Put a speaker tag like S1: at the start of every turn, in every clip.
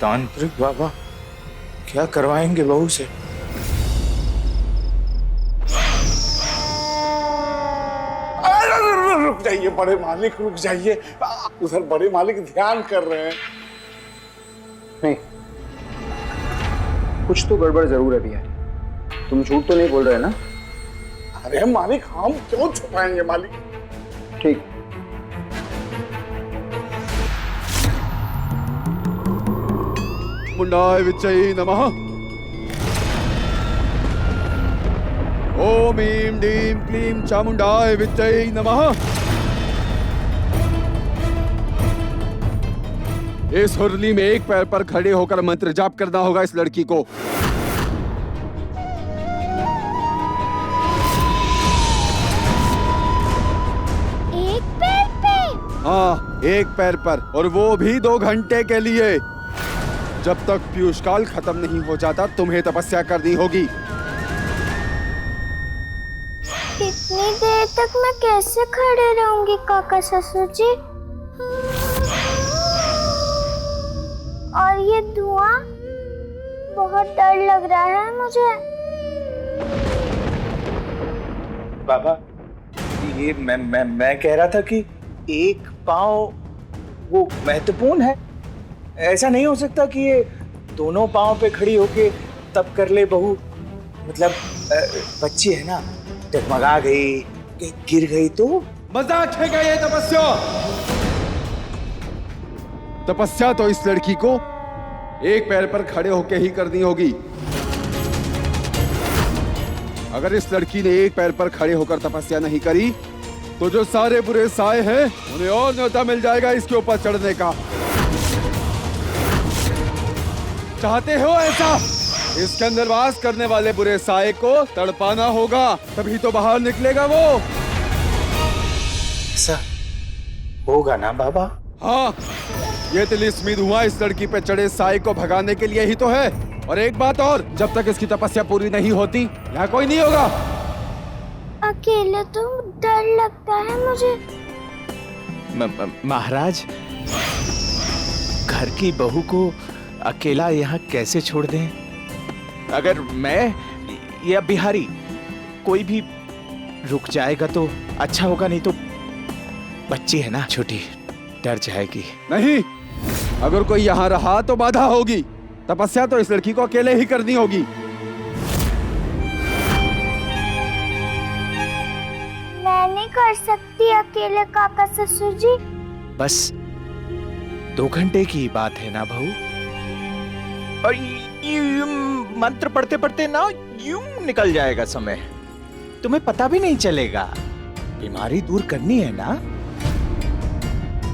S1: तांत्रिक बाबा क्या करवाएंगे बहू से? रुक जाइए बड़े मालिक, रुक जाइए। उधर बड़े मालिक ध्यान कर रहे हैं।
S2: नहीं, कुछ तो गड़बड़ जरूर है बिहारी। तुम झूठ तो नहीं बोल रहे ना?
S1: अरे मालिक, हम क्यों छुपाएंगे मालिक?
S2: ठीक।
S3: मुंडाय विच्चै नमः। ओम ईं डीं क्लीं चामुंडाय विच्चै नमः। इस हुरली में एक पैर पर खड़े होकर मंत्र जाप करना होगा इस लड़की को।
S4: एक पैर पे?
S3: हाँ, एक पैर पर, और वो भी 2 घंटे के लिए। जब तक पीयूष काल खत्म नहीं हो जाता तुम्हें तपस्या करनी होगी।
S4: इतनी देर तक मैं कैसे खड़े रहूंगी काका ससुर जी? और ये धुआं, बहुत डर लग रहा है मुझे।
S1: बाबा, ये मैं कह रहा था कि एक पाँव वो महत्वपूर्ण है। ऐसा नहीं हो सकता कि ये दोनों पाँव पे खड़ी होके तब कर ले बहू। मतलब बच्ची है ना, डगमगा गई, गिर गई तो
S3: मजाक है क्या ये तपस्या? तपस्या तो इस लड़की को एक पैर पर खड़े होके ही करनी होगी। अगर इस लड़की ने एक पैर पर खड़े होकर तपस्या नहीं करी तो जो सारे बुरे साए हैं उन्हें और न्योता मिल जाएगा इसके ऊपर चढ़ने का। चाहते हो ऐसा? इसके अंदर वास करने वाले बुरे साए को तड़पाना होगा, तभी तो बाहर निकलेगा वो।
S1: ऐसा होगा ना बाबा?
S3: हाँ, ये तिलिस्मी धुआं इस लड़की पे चढ़े साए को भगाने के लिए ही तो है। और एक बात और, जब तक इसकी तपस्या पूरी नहीं होती यहाँ कोई नहीं होगा।
S4: अकेले तो डर लगता है मुझे।
S5: महाराज, घर की बहू को अकेला यहाँ कैसे छोड़ दें? अगर मैं या बिहारी कोई भी रुक जाएगा तो अच्छा होगा, नहीं तो बच्ची है ना छोटी, डर जाएगी।
S3: नहीं, अगर कोई यहाँ रहा तो बाधा होगी। तपस्या तो इस लड़की को अकेले ही करनी होगी।
S4: मैं नहीं कर सकती अकेले काका ससुर जी।
S5: बस 2 घंटे की बात है ना बहू। और मंत्र पढ़ते पढ़ते ना यूं निकल जाएगा समय, तुम्हें पता भी नहीं चलेगा। बीमारी दूर करनी है ना,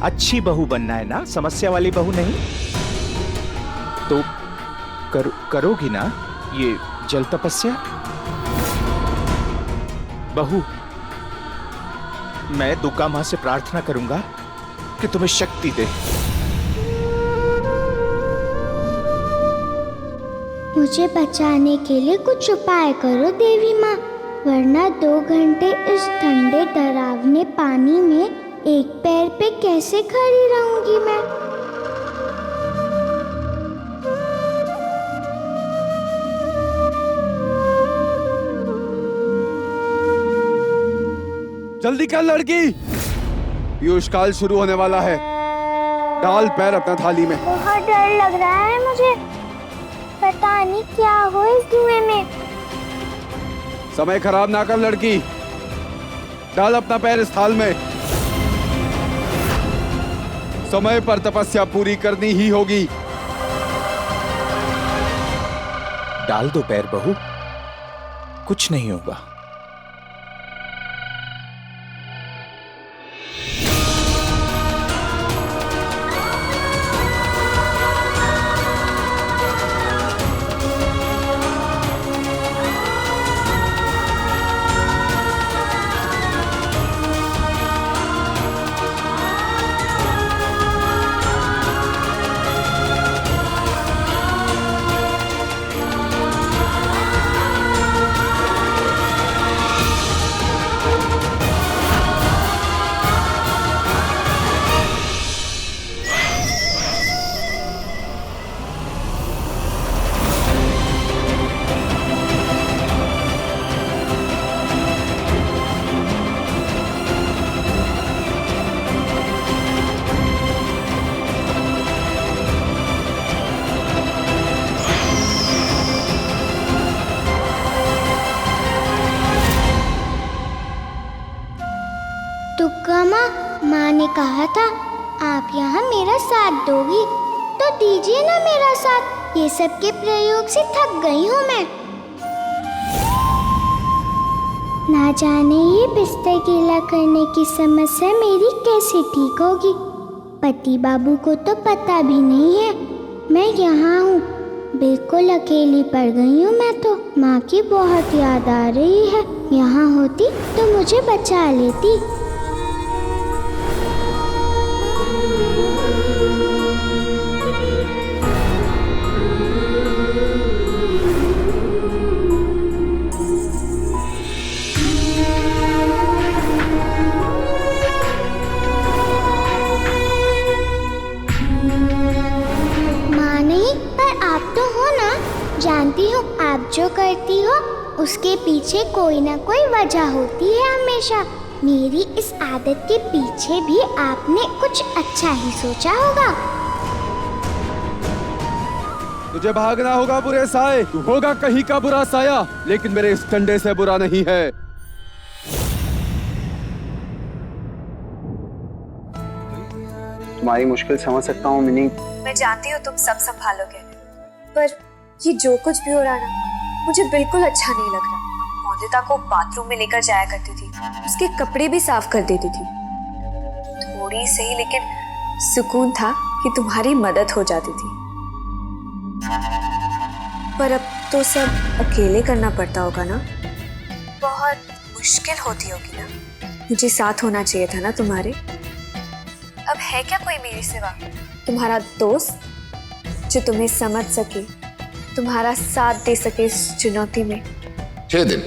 S5: अच्छी बहू बनना है ना, समस्या वाली बहू नहीं। तो करोगी ना ये जल तपस्या? बहू, मैं दुर्गा मां से प्रार्थना करूंगा कि तुम्हें शक्ति दे।
S4: मुझे बचाने के लिए कुछ उपाय करो देवी माँ, वरना 2 घंटे इस ठंडे डरावने पानी में एक पैर पे कैसे खड़ी रहूंगी मैं?
S3: जल्दी कर लड़की, पीयूष काल शुरू होने वाला है। डाल पैर अपना थाली में।
S4: बहुत डर लग रहा है मुझे, पता नहीं क्या हो इस धुएं में।
S3: समय खराब ना कर लड़की, डाल अपना पैर इस थाल में। समय पर तपस्या पूरी करनी ही होगी।
S5: डाल दो पैर बहू, कुछ नहीं होगा।
S4: दुर्गा माँ ने कहा था आप यहाँ मेरा साथ दोगी, तो दीजिए ना मेरा साथ। ये सब के प्रयोग से थक गई हूँ मैं। ना जाने ये बिस्तर गीला करने की समस्या मेरी कैसे ठीक होगी। पति बाबू को तो पता भी नहीं है मैं यहाँ हूँ। बिल्कुल अकेली पड़ गई हूँ मैं तो। माँ की बहुत याद आ रही है। यहाँ होती तो मुझे बचा लेती। जानती हूँ आप जो करती हो उसके पीछे कोई ना कोई वजह होती है हमेशा। मेरी इस आदत के पीछे भी आपने कुछ अच्छा ही सोचा होगा।
S3: तुझे भागना होगा बुरे साए। तू होगा कहीं का बुरा साया, लेकिन मेरे इस डंडे से बुरा नहीं है।
S2: तुम्हारी मुश्किल समझ सकता हूँ मिनी।
S6: मैं जानती हूँ तुम सब संभालोगे, पर ये जो कुछ भी हो रहा ना मुझे बिल्कुल अच्छा नहीं लग रहा। मौलिता को बाथरूम में लेकर जाया करती थी, उसके कपड़े भी साफ कर देती थी। थोड़ी सही लेकिन सुकून था कि तुम्हारी मदद हो जाती थी। पर अब तो सब अकेले करना पड़ता होगा ना। बहुत मुश्किल होती होगी ना। मुझे साथ होना चाहिए था ना तुम्हारे। अब है क्या कोई मेरे सिवा? तुम्हारा दोस्त जो तुम्हें समझ सके, तुम्हारा साथ दे सके इस चुनौती में।
S7: 6 दिन,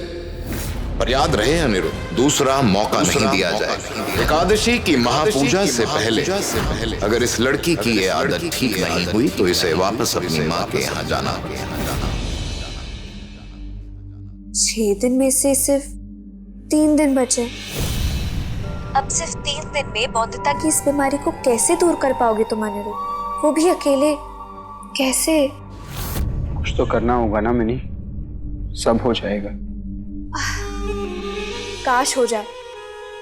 S7: पर याद रहे अनिरुद्ध, दूसरा मौका नहीं दिया जाएगा। एकादशी की महापूजा से पहले अगर इस लड़की की ये आदत ठीक नहीं हुई तो इसे वापस अपनी माँ के यहाँ जाना।
S6: 6 दिन में से सिर्फ 3 दिन बचे। अब सिर्फ 3 दिन में बौद्धता की इस बीमारी को कैसे दूर कर पाओगे तुम अनिरुद्ध? वो भी अकेले कैसे?
S2: कुछ तो करना होगा ना मिनी, सब हो जाएगा।
S6: काश हो जाए,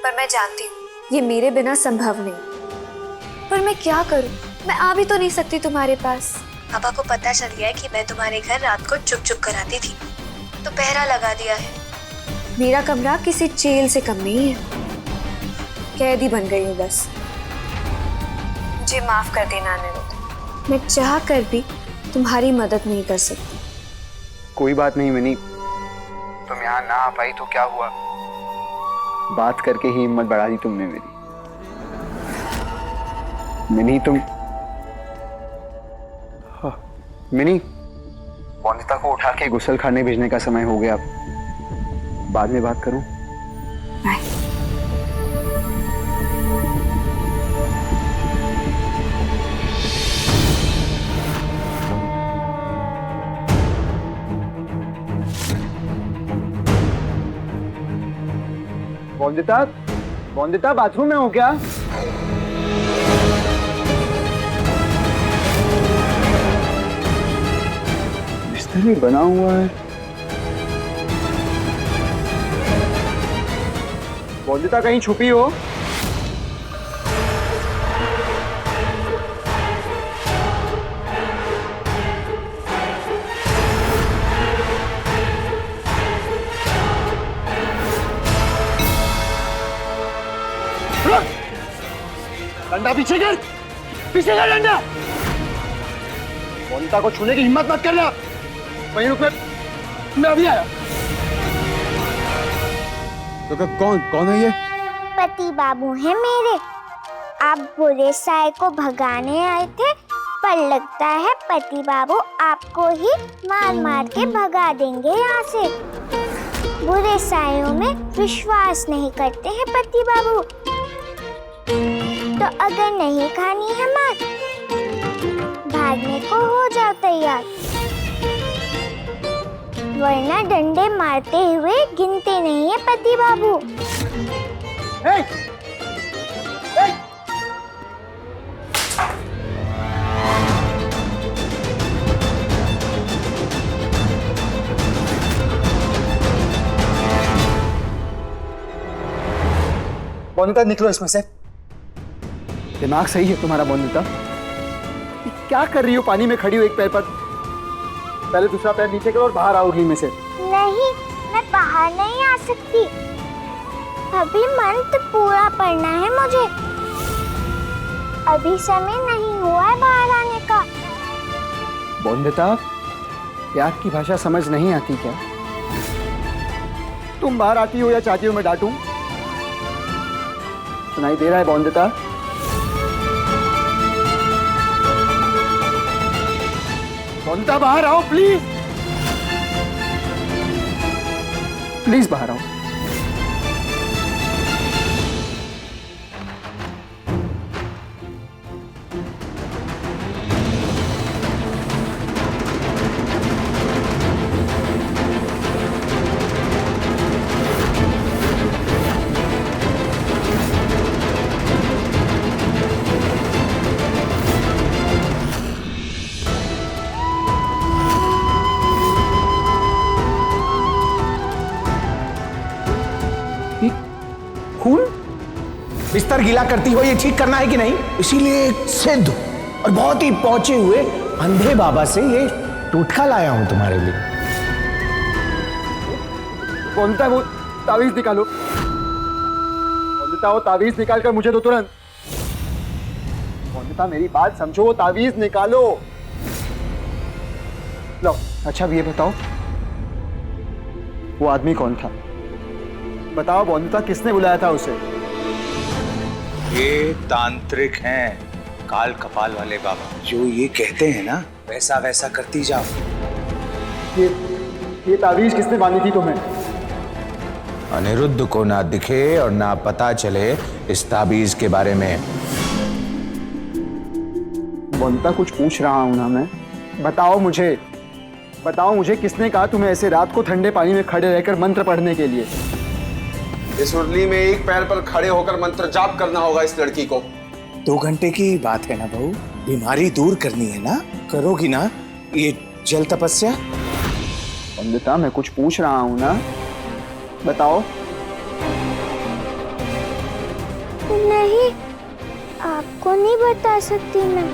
S6: पर मैं जानती हूँ ये मेरे बिना संभव नहीं। पर मैं क्या करूँ? मैं आ भी तो नहीं सकती तुम्हारे पास। पापा को पता चल गया है कि मैं तुम्हारे घर रात को चुप चुप कर आती थी, तो पहरा लगा दिया है। मेरा कमरा किसी जेल से कम नहीं है। कैदी बन गई हूँ बस। मुझे माफ कर देना अनिरुद्ध, मैं चाह कर भी तुम्हारी मदद नहीं कर सकती।
S2: कोई बात नहीं मिनी, तुम यहाँ ना आ पाई तो क्या हुआ? बात करके ही हिम्मत बढ़ा दी तुमने मेरी। मिनी तुम मिनी, वनिता को उठा के गुसल खाने भेजने का समय हो गया। बाद में बात करूं?
S6: बाय।
S2: वंदिता, वंदिता बाथरूम में हो क्या? बिस्तर भी बना हुआ है। वंदिता कहीं छुपी हो? डंडा पीछे कर, पीछे कर डंडा। वनिता को छूने की हिम्मत मत करना। वहीं रुक, मैं अभी आया।
S3: तो कौन है ये?
S4: पति बाबू है मेरे। आप बुरे साए को भगाने आए थे, पर लगता है पति बाबू आपको ही मार मार के भगा देंगे यहाँ से। बुरे सायों में विश्वास नहीं करते हैं पति बाबू। तो अगर नहीं खानी है मार, भागने को हो जाओ तैयार, वरना डंडे मारते हुए गिनते नहीं है पति बाबू।
S2: hey! Hey! बोंदिता निकलो इसमें से। दिमाग सही है तुम्हारा बोंदिता? ये क्या कर रही हो? पानी में खड़ी हो एक पैर पर। पहले दूसरा पैर नीचे करो और बाहर आओ उंगली में से।
S4: नहीं, मैं बाहर नहीं आ सकती। अभी मंत्र पूरा पढ़ना है मुझे। अभी समय नहीं हुआ है बाहर आने का।
S2: बोंदिता, प्यार की भाषा समझ नहीं आती क्या? तुम बाहर आती हो या चाहती हो मैं डांटूं? सुनाई दे रहा है बोंदिता? बोंदिता बाहर आओ प्लीज, प्लीज बाहर आओ। खून?
S1: बिस्तर गीला करती हो, ये ठीक करना है कि नहीं? इसीलिए एक सिद्ध और बहुत ही पहुंचे हुए अंधे बाबा से ये टोटका लाया हूं तुम्हारे लिए।
S2: बोंदिता वो तावीज निकालो। बोंदिता वो तावीज निकाल कर मुझे दो तुरंत। बोंदिता मेरी बात समझो, वो तावीज निकालो। लो। अच्छा अब ये बताओ, वो आदमी कौन था? बताओ बोंदिता, किसने बुलाया था उसे?
S1: ये तांत्रिक हैं, काल कपाल वाले बाबा। जो ये कहते हैं ना वैसा वैसा करती जाओ।
S2: ये तावीज किसने बांधी थी तुम्हें?
S1: अनिरुद्ध को ना दिखे और ना पता चले इस ताबीज के बारे में।
S2: बोंदिता कुछ पूछ रहा हूं ना मैं। बताओ मुझे किसने कहा तुम्हें ऐसे रात को ठंडे पानी में खड़े रहकर मंत्र पढ़ने के लिए?
S3: इस उर्ली में एक पैर पर खड़े होकर मंत्र जाप करना होगा इस लड़की को।
S1: 2 घंटे की बात है ना बहू, बीमारी दूर करनी है ना, करोगी ना ये जल तपस्या?
S2: बोंदिता मैं कुछ पूछ रहा हूं ना, बताओ।
S4: नहीं, आपको नहीं बता सकती मैं।